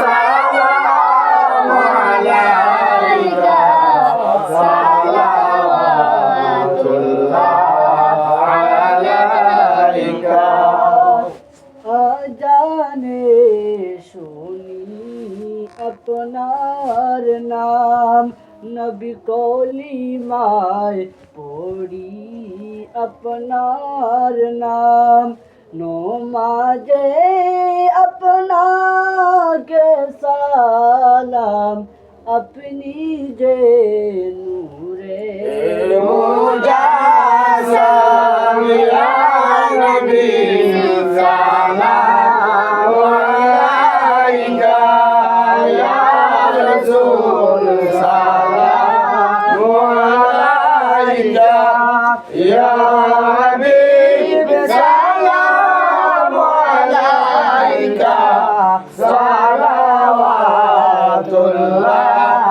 সালামু আলাইকা সালাওয়াতুল্লাহ আলাইকা। আজানে শুনি আপনার নাম, নবী কলিমায় পড়ি আপনার নাম, নমাজে আপনাকে সালাম, আপনি যে নূরে মুজাসসাম ইয়া নবী সালামু আলাইকা ইয়া রাসূল সালামু আলাইকা ইয়া হাবিব সালামু আলাইকা সালাওয়াতুল্লাহ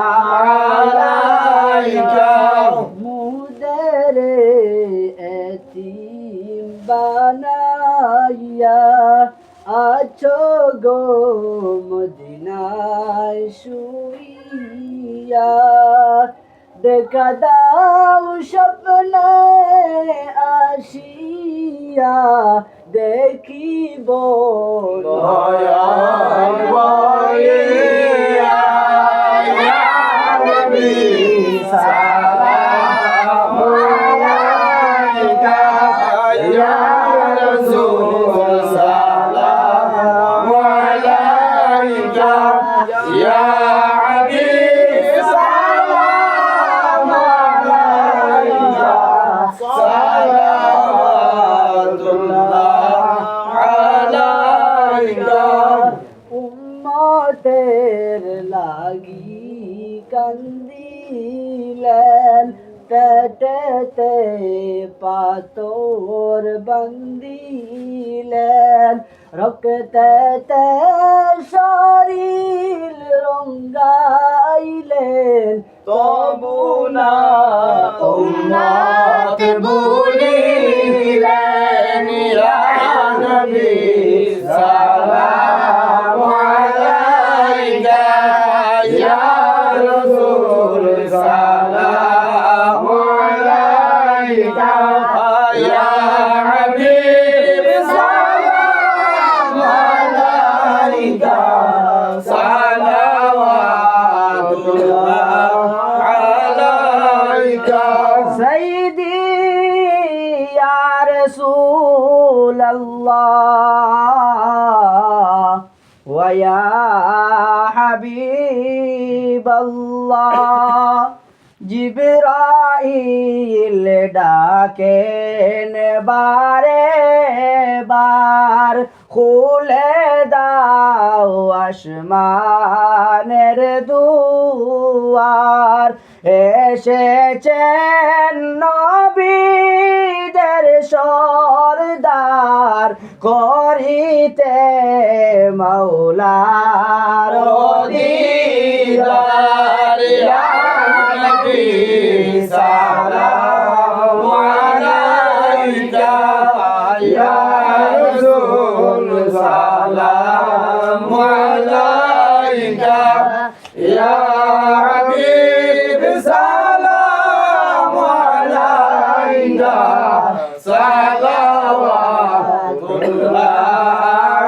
আলাইকা। মুদেরে এতিম বানাইয়া আছো গো মদিনায় শুইয়া, দেখা দাও স্বপ্নে আসিয়া, দেখিব নয়ন ভরিয়া ইয়া নবী সালামু আলাইকা ইয়া রাসূল সালামু আলাইকা ইয়া হাবিব সালামু আলাইকা সালাওয়াতুল্লাহ আলাইকা। উম্মতের লাগি কান্দিলেন, পেটেতে পাথর বান্দিলেন, রক্তেতে শরীর রঙ্গাইলেন, তবু না উম্মত ভুলিলেন ইয়া নবী সালামু আলাইকা ইয়া রাসূল সালামু আলাইকা ইয়া হাবিব সালামু আলাইকা সালাওয়াতুল্লাহ আলাইকা। সৈয়দি ইয়া রাসূলাল্লাহ ওয়া ইয়া হাবিবাল্লাহ, জিবরাইল ডাকেন বারে বার, খুলে দাও আসমানের দুয়ার, এসেছেন নবীদের সরদার, করিতে মাওলার দিদার ইয়া নবী সালামু আলাইকা ইয়া রাসূল সালামু আলাইকা ইয়া হাবিব সালামু আলাইকা সালাওয়াতুল্লাহ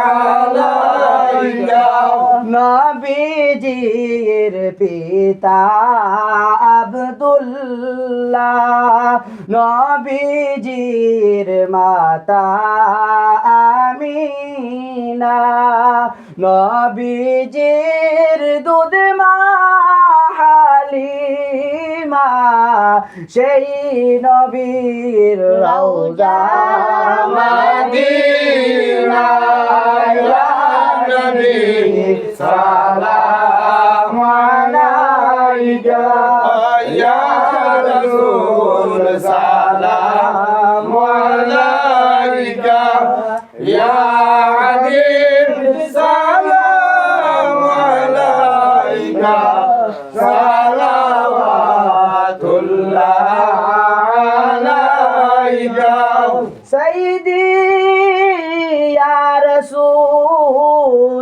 আলাইকা। নবীজির পিতা আব্দুল্লাহ, নবীজির মাতা আমিনা, নবীজির দুধ মা হালিমা, সেই নবীর রওজা মদিনা ইয়া নবী সালামু আলাইকা ইয়া রাসূল সালামু আলাইকা ইয়া হাবিব সালামু আলাইকা সালাওয়াতুল্লাহ আলাইকা। সৈয়দি ইয়া রাসূল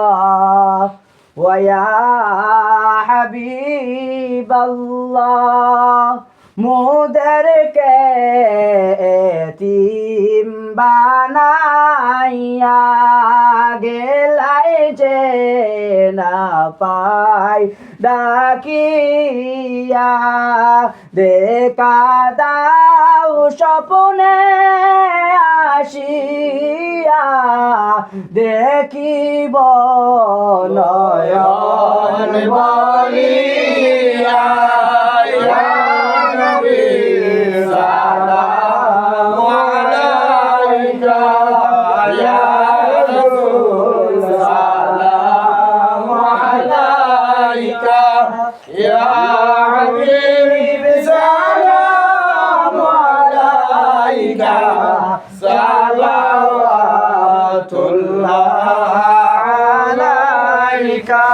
রাসূলাল্লাহ ওয়া ইয়া হাবিবাল্লাহ মোদেরকে এতিম বানাইয়া গেলাই যে না পাই ডাকিয়া দেখা দাও স্বপ্নে আসিয়া দেখিব নয়ন বলিয়া ইয়া নবী সালামু আলাইকা ইয়া রাসূল সালামু আলাইকা ইয়া হাবিব সালামু আলাইকা সালাওয়াতুল্লাহ আলাইকা